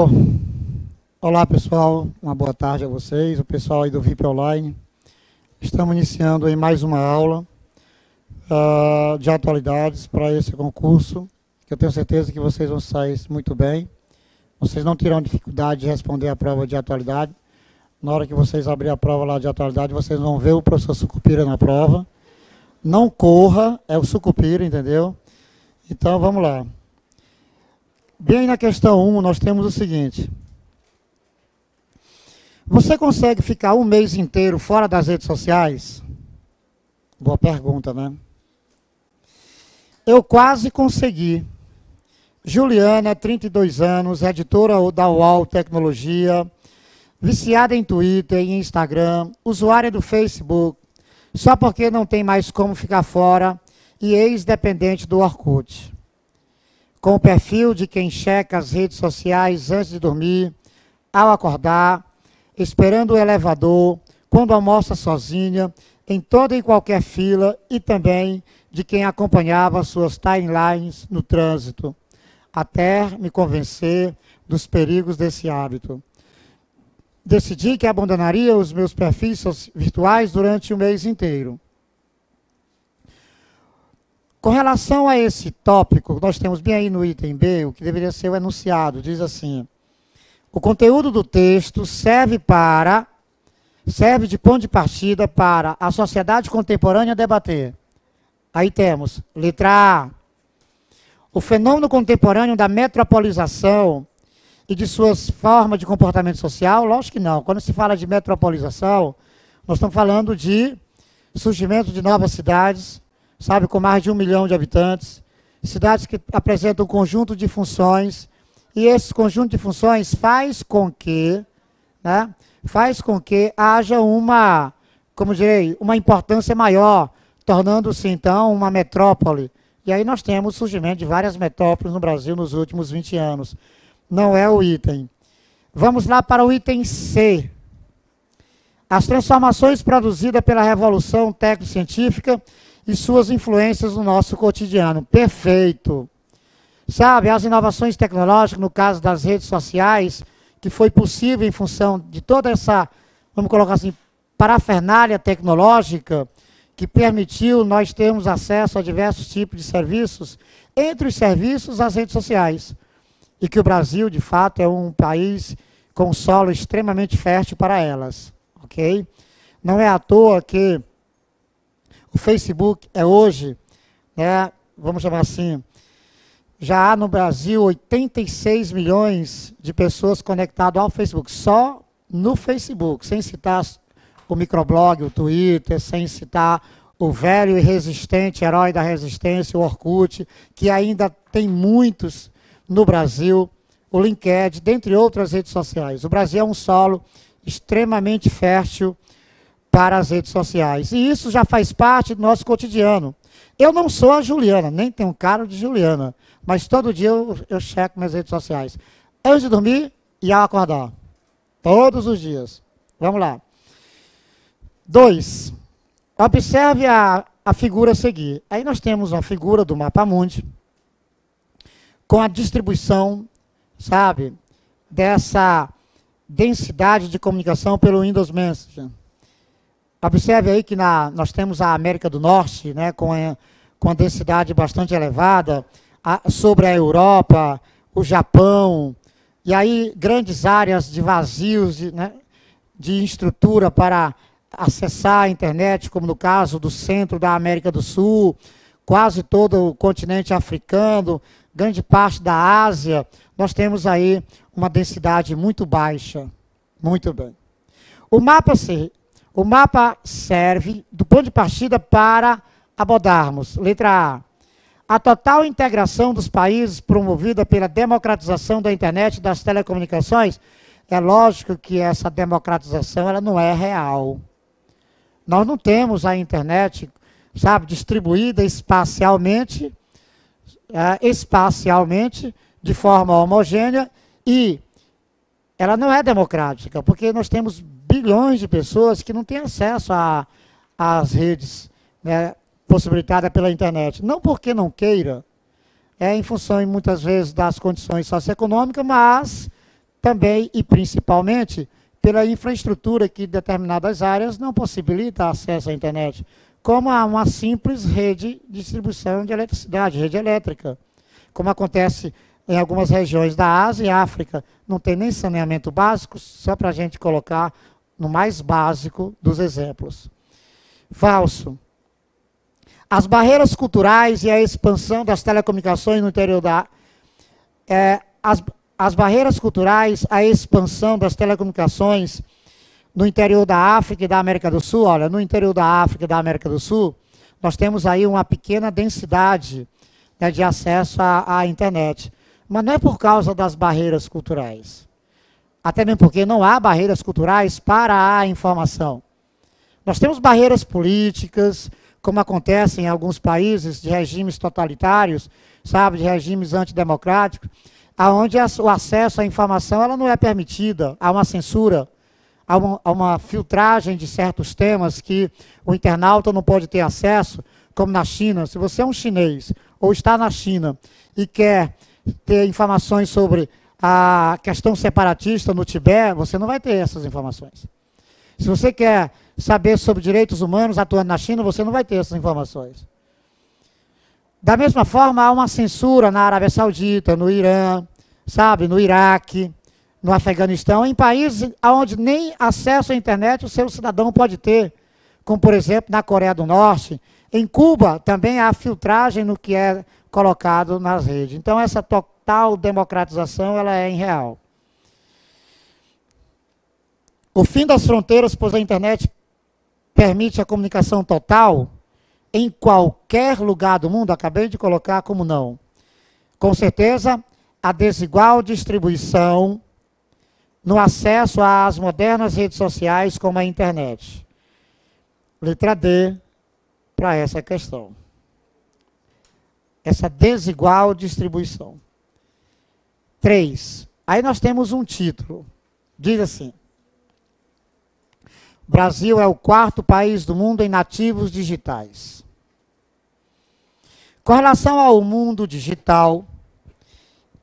Bom, olá pessoal, uma boa tarde a vocês, o pessoal aí do VIP Online. Estamos iniciando aí mais uma aula de atualidades para esse concurso, que eu tenho certeza que vocês vão sair muito bem. Vocês não terão dificuldade de responder a prova de atualidade. Na hora que vocês abrirem a prova lá de atualidade, vocês vão ver o professor Sucupira na prova. Não corra, é o Sucupira, entendeu? Então vamos lá. Bem, na questão 1, nós temos o seguinte. Você consegue ficar um mês inteiro fora das redes sociais? Boa pergunta, né? Eu quase consegui. Juliana, 32 anos, editora da UOL Tecnologia, viciada em Twitter e Instagram, usuária do Facebook, só porque não tem mais como ficar fora e ex-dependente do Orkut. Com o perfil de quem checa as redes sociais antes de dormir, ao acordar, esperando o elevador, quando almoça sozinha, em toda e qualquer fila, e também de quem acompanhava suas timelines no trânsito, até me convencer dos perigos desse hábito. Decidi que abandonaria os meus perfis virtuais durante o mês inteiro. Com relação a esse tópico, nós temos bem aí no item B, o que deveria ser o enunciado, diz assim: o conteúdo do texto serve de ponto de partida para a sociedade contemporânea debater. Aí temos, letra A, o fenômeno contemporâneo da metropolização e de suas formas de comportamento social. Lógico que não. Quando se fala de metropolização, nós estamos falando de surgimento de novas cidades, sabe, com mais de 1 milhão de habitantes, cidades que apresentam um conjunto de funções, e esse conjunto de funções faz com que haja uma, como direi, uma importância maior, tornando-se então uma metrópole. E aí nós temos o surgimento de várias metrópoles no Brasil nos últimos 20 anos. Não é o item. Vamos lá para o item C. As transformações produzidas pela revolução técnico-científica e suas influências no nosso cotidiano. Perfeito. Sabe, as inovações tecnológicas, no caso das redes sociais, que foi possível em função de toda essa, vamos colocar assim, parafernália tecnológica, que permitiu nós termos acesso a diversos tipos de serviços, entre os serviços, as redes sociais. E que o Brasil, de fato, é um país com solo extremamente fértil para elas. Ok? Não é à toa que o Facebook é hoje, né, vamos chamar assim, já há no Brasil 86 milhões de pessoas conectadas ao Facebook, só no Facebook, sem citar o microblog, o Twitter, sem citar o velho e resistente herói da resistência, o Orkut, que ainda tem muitos no Brasil, o LinkedIn, dentre outras redes sociais. O Brasil é um solo extremamente fértil para as redes sociais. E isso já faz parte do nosso cotidiano. Eu não sou a Juliana, nem tenho cara de Juliana, mas todo dia eu checo minhas redes sociais. Antes de dormir e ao acordar. Todos os dias. Vamos lá. 2. Observe a figura a seguir. Aí nós temos uma figura do mapa mundi, com a distribuição, sabe, dessa densidade de comunicação pelo Windows Messenger. Observe aí que nós temos a América do Norte, né, com a densidade bastante elevada, sobre a Europa, o Japão, e aí grandes áreas de vazios de estrutura para acessar a internet, como no caso do centro da América do Sul, quase todo o continente africano, grande parte da Ásia. Nós temos aí uma densidade muito baixa. Muito bem. O mapa serve do ponto de partida para abordarmos, letra A total integração dos países promovida pela democratização da internet e das telecomunicações. É lógico que essa democratização ela não é real. Nós não temos a internet, sabe, distribuída espacialmente, de forma homogênea, e ela não é democrática, porque nós temos bilhões de pessoas que não têm acesso às redes, né, possibilitada pela internet. Não porque não queira, em função muitas vezes das condições socioeconômicas, mas também e principalmente pela infraestrutura que determinadas áreas não possibilita acesso à internet, como a uma simples rede de distribuição de eletricidade, rede elétrica, como acontece em algumas regiões da Ásia e África. Não tem nem saneamento básico, só para a gente colocar no mais básico dos exemplos. Falso. As barreiras culturais e a expansão das telecomunicações no interior da... As barreiras culturais, a expansão das telecomunicações no interior da África e da América do Sul. Olha, no interior da África e da América do Sul, nós temos aí uma pequena densidade, né, de acesso à internet. Mas não é por causa das barreiras culturais. Até mesmo porque não há barreiras culturais para a informação. Nós temos barreiras políticas, como acontece em alguns países de regimes totalitários, sabe, de regimes antidemocráticos, onde o acesso à informação ela não é permitida, há uma censura, há uma filtragem de certos temas que o internauta não pode ter acesso, como na China. Se você é um chinês ou está na China e quer ter informações sobre a questão separatista no Tibete, você não vai ter essas informações. Se você quer saber sobre direitos humanos atuando na China, você não vai ter essas informações. Da mesma forma, há uma censura na Arábia Saudita, no Irã, sabe, no Iraque, no Afeganistão, em países onde nem acesso à internet o seu cidadão pode ter, como, por exemplo, na Coreia do Norte. Em Cuba, também há filtragem no que é colocado nas redes. Então, essa total democratização ela é irreal. O fim das fronteiras, pois a internet permite a comunicação total em qualquer lugar do mundo, acabei de colocar como não. Com certeza, a desigual distribuição no acesso às modernas redes sociais como a internet. Letra D para essa questão. Essa desigual distribuição. 3. Aí nós temos um título. Diz assim: Brasil é o 4º país do mundo em nativos digitais. Com relação ao mundo digital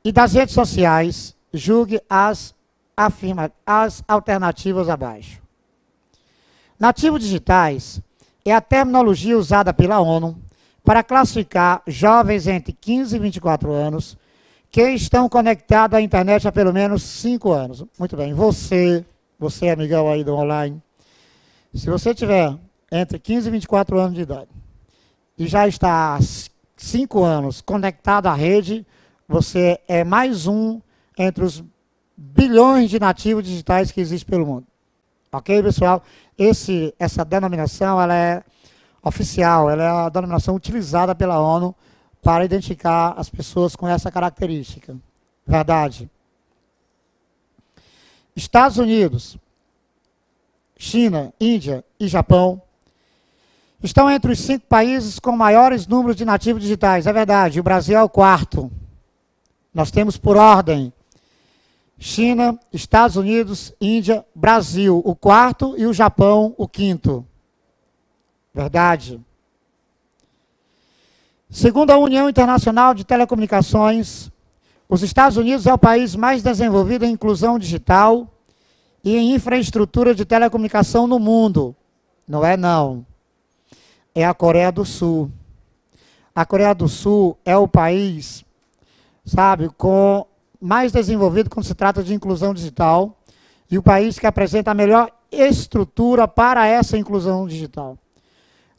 e das redes sociais, julgue as alternativas abaixo. Nativos digitais é a terminologia usada pela ONU para classificar jovens entre 15 e 24 anos que estão conectados à internet há pelo menos 5 anos. Muito bem, você amigão aí do online, se você tiver entre 15 e 24 anos de idade e já está há 5 anos conectado à rede, você é mais um entre os bilhões de nativos digitais que existem pelo mundo. Ok, pessoal? Essa denominação ela é oficial, ela é a denominação utilizada pela ONU para identificar as pessoas com essa característica. Verdade. Estados Unidos, China, Índia e Japão estão entre os 5 países com maiores números de nativos digitais. É verdade, o Brasil é o 4º. Nós temos por ordem China, Estados Unidos, Índia, Brasil, o 4º, e o Japão, o 5º. Verdade. Segundo a União Internacional de Telecomunicações, os Estados Unidos é o país mais desenvolvido em inclusão digital e em infraestrutura de telecomunicação no mundo. Não é não. É a Coreia do Sul. A Coreia do Sul é o país, sabe, mais desenvolvido quando se trata de inclusão digital e o país que apresenta a melhor estrutura para essa inclusão digital.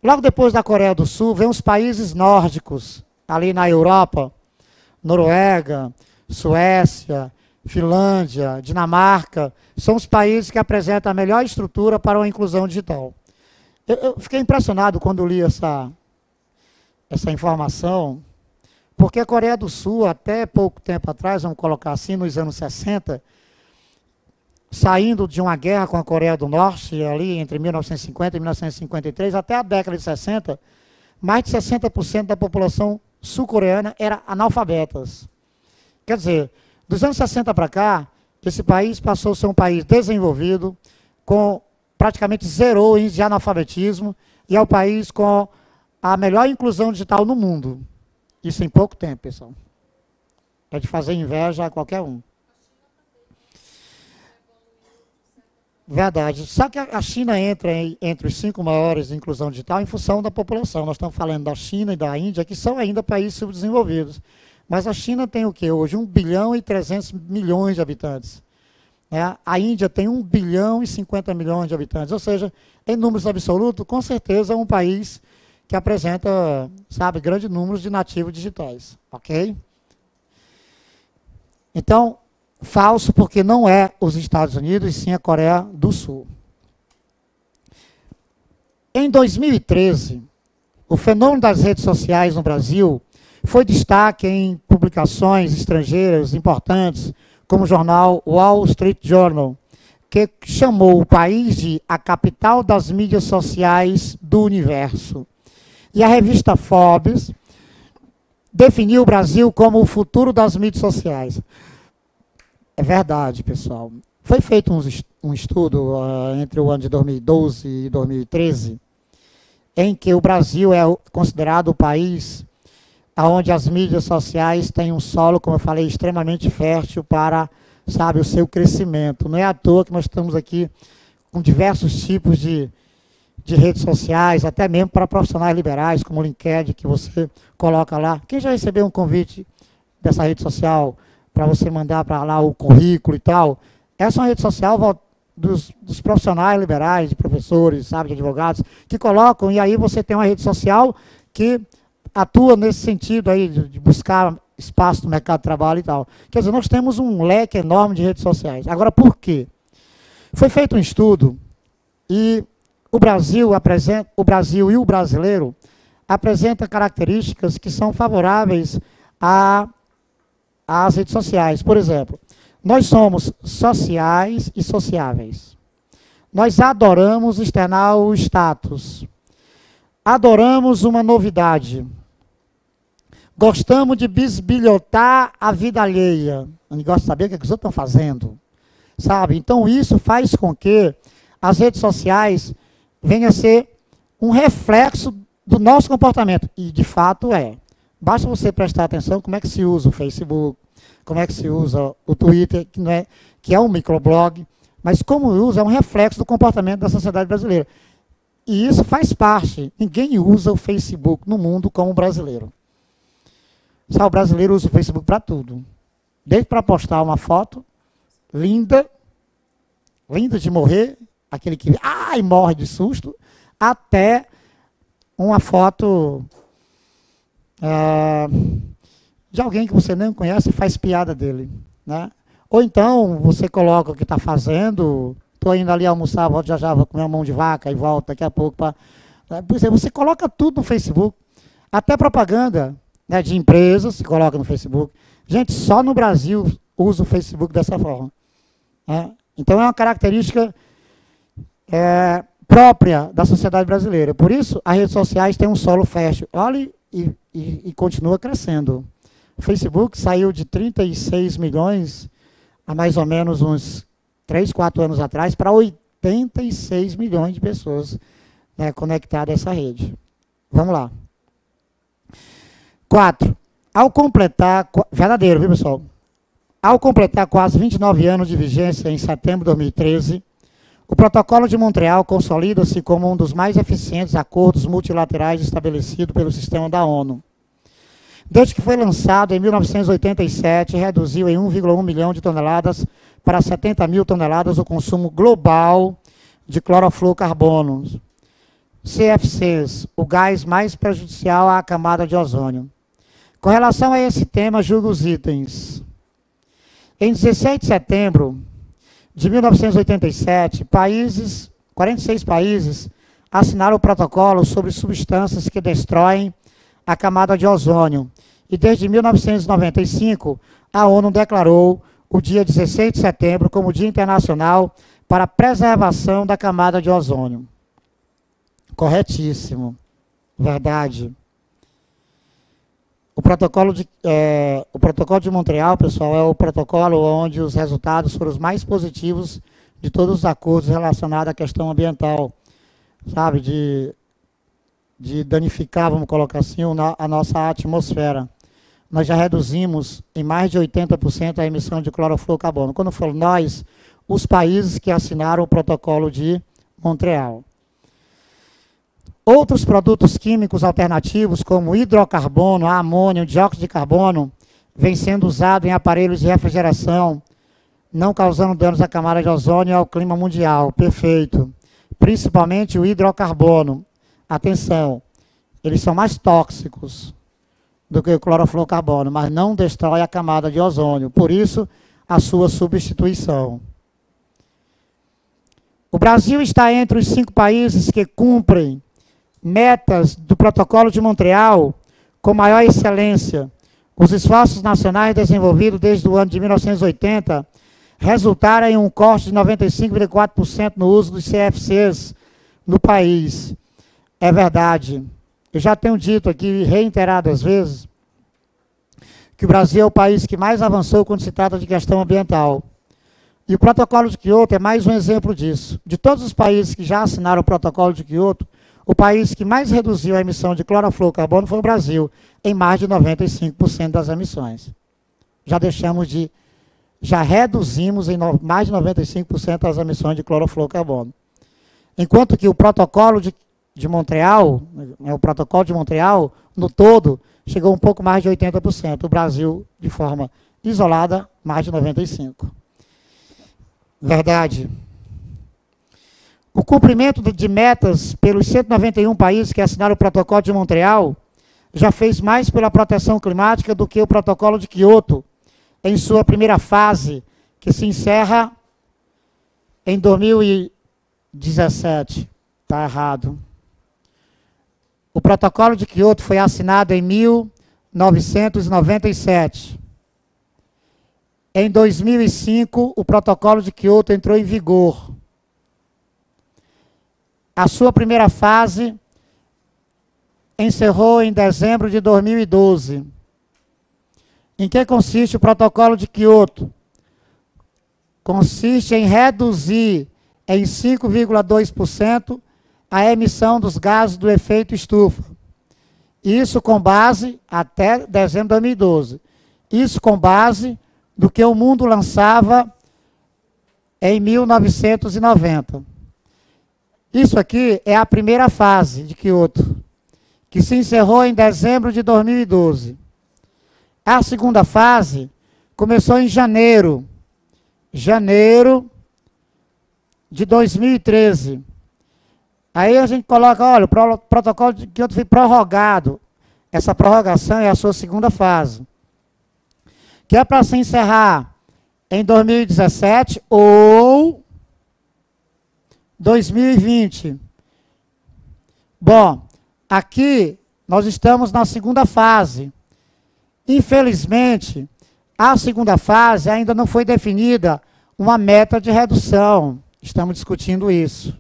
Logo depois da Coreia do Sul, vem os países nórdicos, ali na Europa, Noruega, Suécia, Finlândia, Dinamarca, são os países que apresentam a melhor estrutura para uma inclusão digital. Eu fiquei impressionado quando li essa informação, porque a Coreia do Sul, até pouco tempo atrás, vamos colocar assim, nos anos 60, saindo de uma guerra com a Coreia do Norte, ali entre 1950 e 1953, até a década de 60, mais de 60% da população sul-coreana era analfabetas. Quer dizer, dos anos 60 para cá, esse país passou a ser um país desenvolvido, com praticamente 0 índice de analfabetismo, e é o país com a melhor inclusão digital no mundo. Isso em pouco tempo, pessoal. É de fazer inveja a qualquer um. Verdade. Só que a China entra entre os 5 maiores de inclusão digital em função da população. Nós estamos falando da China e da Índia, que são ainda países subdesenvolvidos. Mas a China tem o quê? Hoje 1 bilhão e 300 milhões de habitantes. Né? A Índia tem 1 bilhão e 50 milhões de habitantes. Ou seja, em números absolutos, com certeza é um país que apresenta, sabe, grandes números de nativos digitais. Ok? Então, falso, porque não é os Estados Unidos, e sim a Coreia do Sul. Em 2013, o fenômeno das redes sociais no Brasil foi destaque em publicações estrangeiras importantes, como o jornal Wall Street Journal, que chamou o país de a capital das mídias sociais do universo. E a revista Forbes definiu o Brasil como o futuro das mídias sociais. É verdade, pessoal. Foi feito um estudo entre o ano de 2012 e 2013, em que o Brasil é considerado o país onde as mídias sociais têm um solo, como eu falei, extremamente fértil para, sabe, o seu crescimento. Não é à toa que nós estamos aqui com diversos tipos de redes sociais, até mesmo para profissionais liberais, como o LinkedIn, que você coloca lá. Quem já recebeu um convite dessa rede social para você mandar para lá o currículo e tal? Essa é uma rede social dos profissionais liberais, de professores, sabe, de advogados, que colocam, e aí você tem uma rede social que atua nesse sentido aí, de buscar espaço no mercado de trabalho e tal. Quer dizer, nós temos um leque enorme de redes sociais. Agora, por quê? Foi feito um estudo e o Brasil e o brasileiro apresentam características que são favoráveis às redes sociais. Por exemplo, nós somos sociais e sociáveis. Nós adoramos externar o status. Adoramos uma novidade. Gostamos de bisbilhotar a vida alheia. A gente gosta de saber o que os outros estão fazendo. Sabe? Então, isso faz com que as redes sociais venham a ser um reflexo do nosso comportamento. E, de fato, é. Basta você prestar atenção como é que se usa o Facebook, como é que se usa o Twitter, que é um microblog, mas como usa é um reflexo do comportamento da sociedade brasileira. E isso faz parte. Ninguém usa o Facebook no mundo como o brasileiro. Sabe, o brasileiro usa o Facebook para tudo. Desde para postar uma foto linda, linda de morrer, aquele que morre de susto, até uma foto de alguém que você nem conhece e faz piada dele. Né? Ou então você coloca o que está fazendo, estou indo ali almoçar, volto já vou comer uma mão de vaca e volto daqui a pouco. Você coloca tudo no Facebook, até propaganda, né, de empresas, se coloca no Facebook. Gente, só no Brasil usa o Facebook dessa forma. Né? Então é uma característica própria da sociedade brasileira. Por isso, as redes sociais têm um solo fértil. Olha e continua crescendo. O Facebook saiu de 36 milhões há mais ou menos uns 3, 4 anos atrás para 86 milhões de pessoas, né, conectadas a essa rede. Vamos lá. 4. Ao completar, verdadeiro, viu, pessoal? Ao completar quase 29 anos de vigência em setembro de 2013, o Protocolo de Montreal consolida-se como um dos mais eficientes acordos multilaterais estabelecidos pelo sistema da ONU. Desde que foi lançado em 1987, reduziu em 1,1 milhão de toneladas para 70 mil toneladas o consumo global de clorofluorcarbonos, CFCs, o gás mais prejudicial à camada de ozônio. Com relação a esse tema, julgo os itens. Em 16 de setembro de 1987, 46 países assinaram o protocolo sobre substâncias que destroem a camada de ozônio. E desde 1995, a ONU declarou o dia 16 de setembro como Dia Internacional para a Preservação da Camada de Ozônio. Corretíssimo. Verdade. O protocolo de Montreal, pessoal, é o protocolo onde os resultados foram os mais positivos de todos os acordos relacionados à questão ambiental, sabe, de danificar, vamos colocar assim, a nossa atmosfera. Nós já reduzimos em mais de 80% a emissão de clorofluorcarbono. Quando eu falo nós, os países que assinaram o Protocolo de Montreal. Outros produtos químicos alternativos, como hidrocarbono, amônio, dióxido de carbono, vêm sendo usados em aparelhos de refrigeração, não causando danos à camada de ozônio e ao clima mundial. Perfeito. Principalmente o hidrocarbono. Atenção, eles são mais tóxicos do que o clorofluorcarbono, mas não destrói a camada de ozônio. Por isso, a sua substituição. O Brasil está entre os 5 países que cumprem metas do Protocolo de Montreal com maior excelência. Os esforços nacionais desenvolvidos desde o ano de 1980 resultaram em um corte de 95,4% no uso dos CFCs no país. É verdade. Eu já tenho dito aqui, reiteradas vezes, que o Brasil é o país que mais avançou quando se trata de questão ambiental. E o Protocolo de Kyoto é mais um exemplo disso. De todos os países que já assinaram o Protocolo de Kyoto, o país que mais reduziu a emissão de clorofluorcarbono foi o Brasil, em mais de 95% das emissões. Já reduzimos em mais de 95% as emissões de clorofluorcarbono. Enquanto que o Protocolo de Montreal, o Protocolo de Montreal, no todo, chegou um pouco mais de 80%. O Brasil, de forma isolada, mais de 95%. Verdade. O cumprimento de metas pelos 191 países que assinaram o Protocolo de Montreal já fez mais pela proteção climática do que o Protocolo de Kyoto, em sua primeira fase, que se encerra em 2017. Está errado. O Protocolo de Kyoto foi assinado em 1997. Em 2005, o Protocolo de Kyoto entrou em vigor. A sua primeira fase encerrou em dezembro de 2012. Em que consiste o Protocolo de Kyoto? Consiste em reduzir em 5,2% a emissão dos gases do efeito estufa. Isso com base, até dezembro de 2012, isso com base do que o mundo lançava em 1990. Isso aqui é a primeira fase de Kyoto, que se encerrou em dezembro de 2012. A segunda fase começou em janeiro de 2013. Aí a gente coloca, olha, o protocolo de Kyoto foi prorrogado. Essa prorrogação é a sua segunda fase, que é para se encerrar em 2017 ou 2020. Bom, aqui nós estamos na segunda fase. Infelizmente, a segunda fase ainda não foi definida uma meta de redução. Estamos discutindo isso.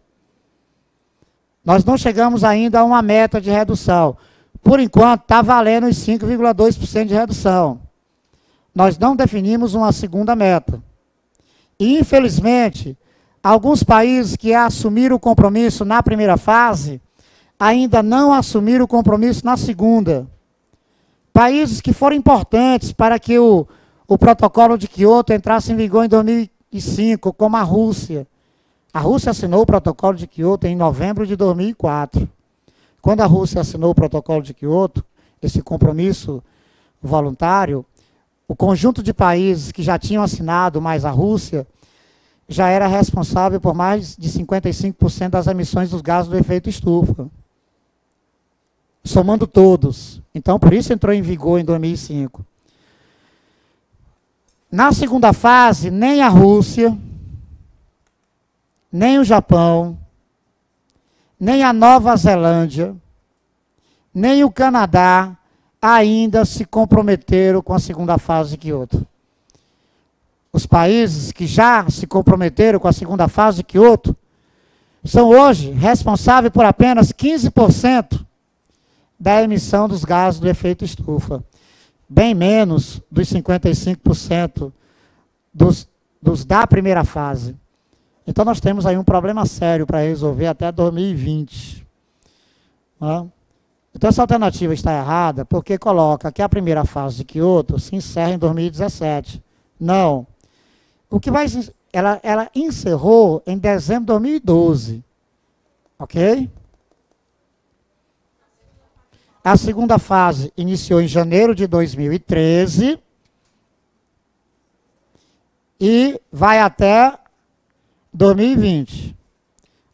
Nós não chegamos ainda a uma meta de redução. Por enquanto, está valendo os 5,2% de redução. Nós não definimos uma segunda meta. E, infelizmente, alguns países que assumiram o compromisso na primeira fase, ainda não assumiram o compromisso na segunda. Países que foram importantes para que o protocolo de Kyoto entrasse em vigor em 2005, como a Rússia. A Rússia assinou o protocolo de Kyoto em novembro de 2004. Quando a Rússia assinou o protocolo de Kyoto, esse compromisso voluntário, o conjunto de países que já tinham assinado, mais a Rússia, já era responsável por mais de 55% das emissões dos gases do efeito estufa. Somando todos. Então, por isso entrou em vigor em 2005. Na segunda fase, nem a Rússia, nem o Japão, nem a Nova Zelândia, nem o Canadá ainda se comprometeram com a segunda fase de Kyoto. Os países que já se comprometeram com a segunda fase de Kyoto são hoje responsáveis por apenas 15% da emissão dos gases do efeito estufa. Bem menos dos 55% dos da primeira fase. Então nós temos aí um problema sério para resolver até 2020. Né? Então essa alternativa está errada porque coloca que a primeira fase de Kyoto se encerra em 2017. Não. ela encerrou em dezembro de 2012, ok? A segunda fase iniciou em janeiro de 2013 e vai até 2020.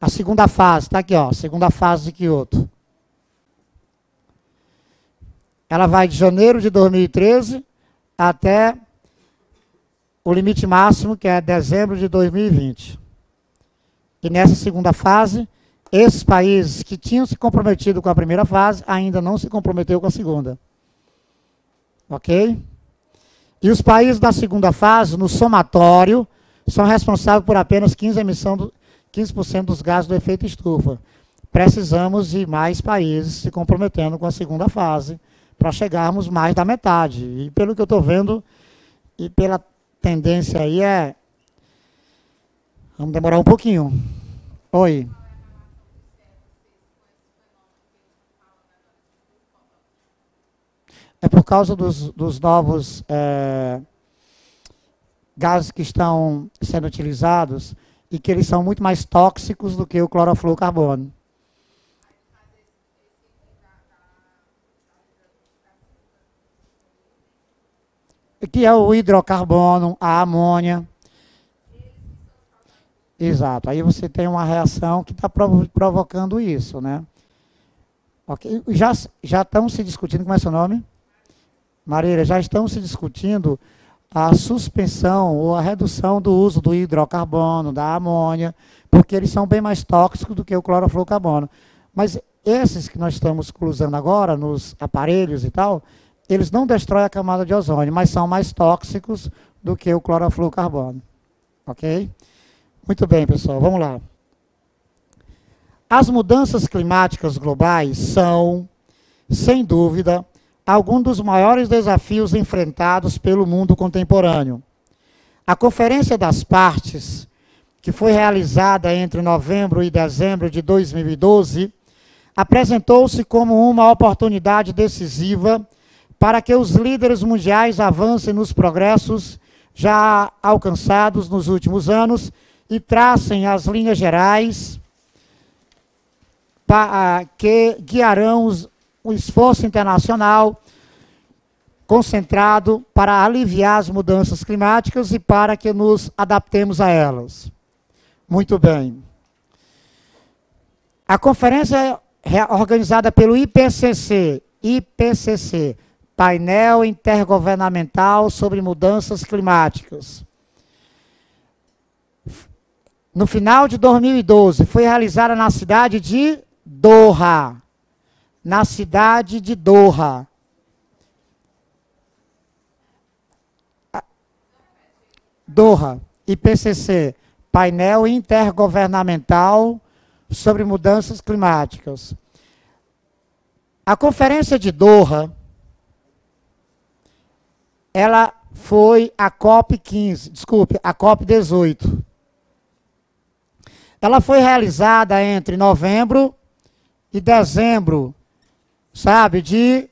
A segunda fase, está aqui, ó, segunda fase de Kyoto. Ela vai de janeiro de 2013 até o limite máximo, que é dezembro de 2020. E nessa segunda fase, esses países que tinham se comprometido com a primeira fase ainda não se comprometeu com a segunda. Ok? E os países da segunda fase, no somatório, são responsáveis por apenas 15% dos gases do efeito estufa. Precisamos de mais países se comprometendo com a segunda fase para chegarmos mais da metade. E pelo que eu estou vendo, e pela tendência aí vamos demorar um pouquinho. Oi. É por causa dos novos gases que estão sendo utilizados e que eles são muito mais tóxicos do que o clorofluorcarbono. Que é o hidrocarbono, a amônia. Exato. Aí você tem uma reação que está provocando isso, né? Okay. Já estão se discutindo, como é seu nome? Marília, já estão se discutindo a suspensão ou a redução do uso do hidrocarbono, da amônia, porque eles são bem mais tóxicos do que o clorofluorcarbono. Mas esses que nós estamos usando agora, nos aparelhos e tal, eles não destroem a camada de ozônio, mas são mais tóxicos do que o clorofluorcarbono. Ok? Muito bem, pessoal, vamos lá. As mudanças climáticas globais são, sem dúvida, alguns dos maiores desafios enfrentados pelo mundo contemporâneo. A Conferência das Partes, que foi realizada entre novembro e dezembro de 2012, apresentou-se como uma oportunidade decisiva para que os líderes mundiais avancem nos progressos já alcançados nos últimos anos e tracem as linhas gerais que guiarão o esforço internacional concentrado para aliviar as mudanças climáticas e para que nos adaptemos a elas. Muito bem. A conferência é organizada pelo IPCC, Painel Intergovernamental sobre Mudanças Climáticas. No final de 2012, foi realizada na cidade de Doha. Na cidade de Doha. Doha, IPCC, Painel Intergovernamental sobre Mudanças Climáticas. A conferência de Doha, ela foi a COP15, desculpe, a COP18. Ela foi realizada entre novembro e dezembro, sabe, de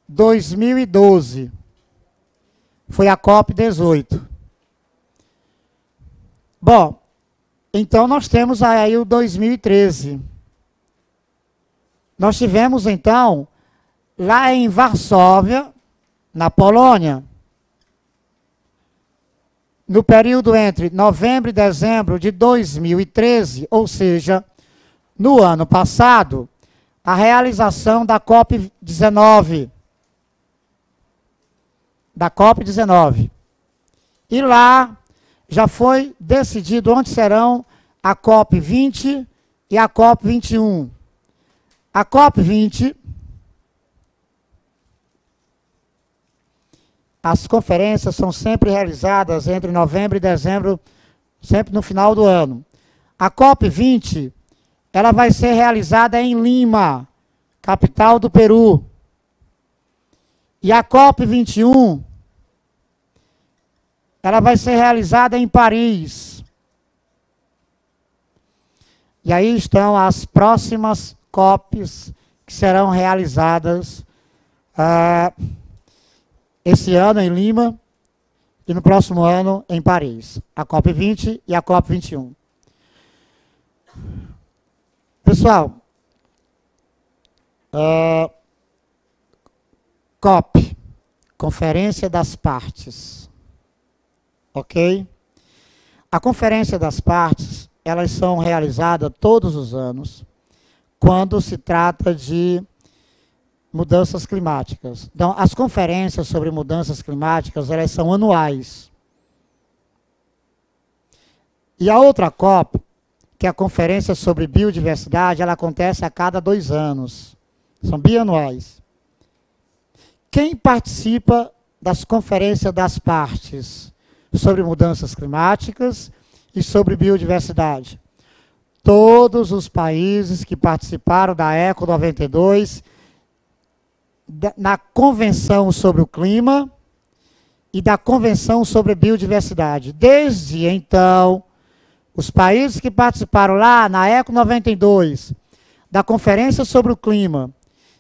2012. Foi a COP18. Bom, então nós temos aí o 2013. Nós tivemos, então, lá em Varsóvia, na Polônia, no período entre novembro e dezembro de 2013, ou seja, no ano passado, a realização da COP19. Da COP19. E lá já foi decidido onde serão a COP20 e a COP21. A COP20, as conferências são sempre realizadas entre novembro e dezembro, sempre no final do ano. A COP20, ela vai ser realizada em Lima, capital do Peru. E a COP21, ela vai ser realizada em Paris. E aí estão as próximas COPs que serão realizadas esse ano em Lima e no próximo ano em Paris, a COP20 e a COP21. Pessoal, COP, Conferência das Partes, ok? A Conferência das Partes, elas são realizadas todos os anos, quando se trata de mudanças climáticas. Então, as conferências sobre mudanças climáticas, elas são anuais. E a outra COP, que é a Conferência sobre Biodiversidade, ela acontece a cada 2 anos. São bianuais. Quem participa das conferências das partes sobre mudanças climáticas e sobre biodiversidade? Todos os países que participaram da ECO 92, na Convenção sobre o Clima e da Convenção sobre a Biodiversidade. Desde então, os países que participaram lá na ECO 92, da Conferência sobre o Clima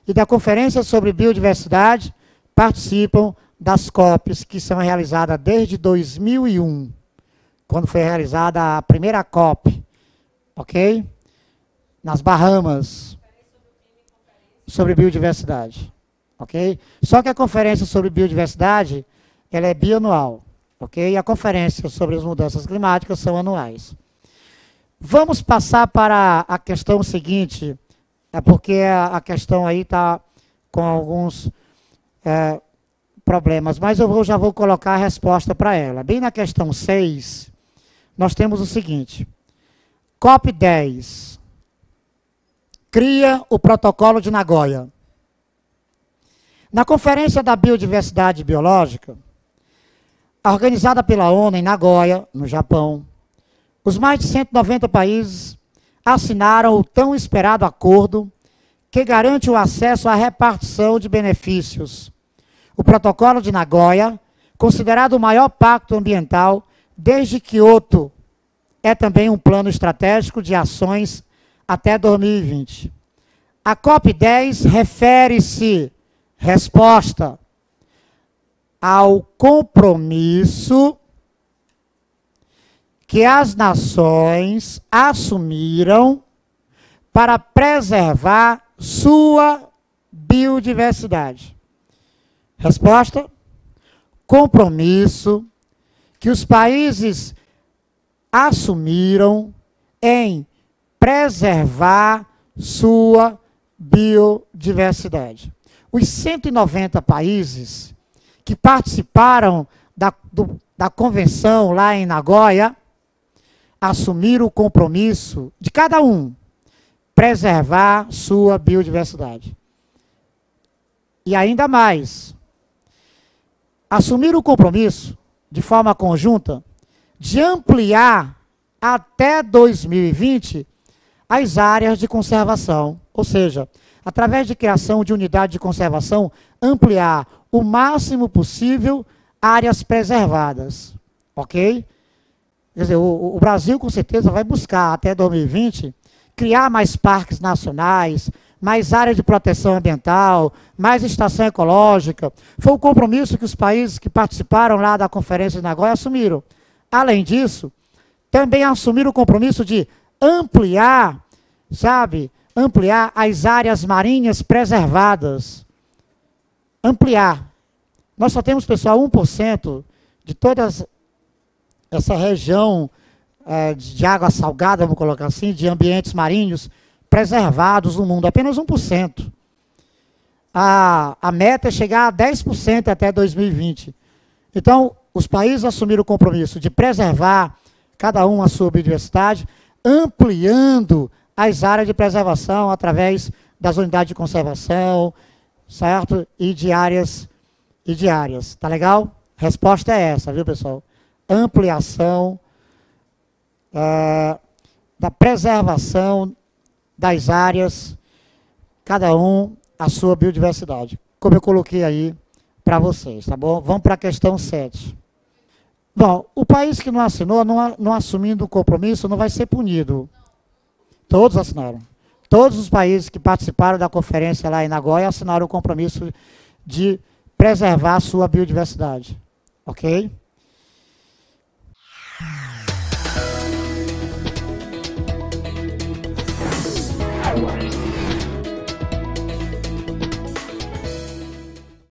e da Conferência sobre Biodiversidade, participam das COPs que são realizadas desde 2001, quando foi realizada a primeira COP, ok? Nas Bahamas, sobre biodiversidade. Ok? Só que a conferência sobre biodiversidade, ela é bianual, ok? E a conferência sobre as mudanças climáticas são anuais. Vamos passar para a questão seguinte, porque a questão aí está com alguns problemas, mas eu já vou colocar a resposta para ela. Bem na questão 6, nós temos o seguinte: COP10 cria o Protocolo de Nagoya. Na Conferência da Biodiversidade Biológica, organizada pela ONU em Nagoya, no Japão, os mais de 190 países assinaram o tão esperado acordo que garante o acesso à repartição de benefícios. O Protocolo de Nagoya, considerado o maior pacto ambiental desde Kyoto, é também um plano estratégico de ações até 2020. A COP10 refere-se, resposta, ao compromisso que as nações assumiram para preservar sua biodiversidade. Resposta: compromisso que os países assumiram em preservar sua biodiversidade. Os 190 países que participaram da convenção lá em Nagoya assumiram o compromisso de cada um preservar sua biodiversidade. E ainda mais, assumiram o compromisso de forma conjunta de ampliar até 2020 as áreas de conservação, ou seja, através de criação de unidade de conservação, ampliar o máximo possível áreas preservadas, ok? Quer dizer, o Brasil com certeza vai buscar até 2020 criar mais parques nacionais, mais área de proteção ambiental, mais estação ecológica. Foi o compromisso que os países que participaram lá da Conferência de Nagoya assumiram. Além disso, também assumiram o compromisso de ampliar, sabe, ampliar as áreas marinhas preservadas. Ampliar. Nós só temos, pessoal, 1% de toda essa região de água salgada, vamos colocar assim, de ambientes marinhos preservados no mundo, apenas 1%. A meta é chegar a 10% até 2020. Então, os países assumiram o compromisso de preservar, cada um a sua biodiversidade, ampliando as áreas de preservação através das unidades de conservação, certo? E de áreas. Tá legal? Resposta é essa, viu, pessoal? Ampliação da preservação das áreas, cada um a sua biodiversidade. Como eu coloquei aí para vocês, tá bom? Vamos para a questão 7. Bom, o país que não assinou, não assumindo o compromisso, não vai ser punido. Todos assinaram. Todos os países que participaram da conferência lá em Nagoya assinaram o compromisso de preservar a sua biodiversidade. Ok? Aguarde.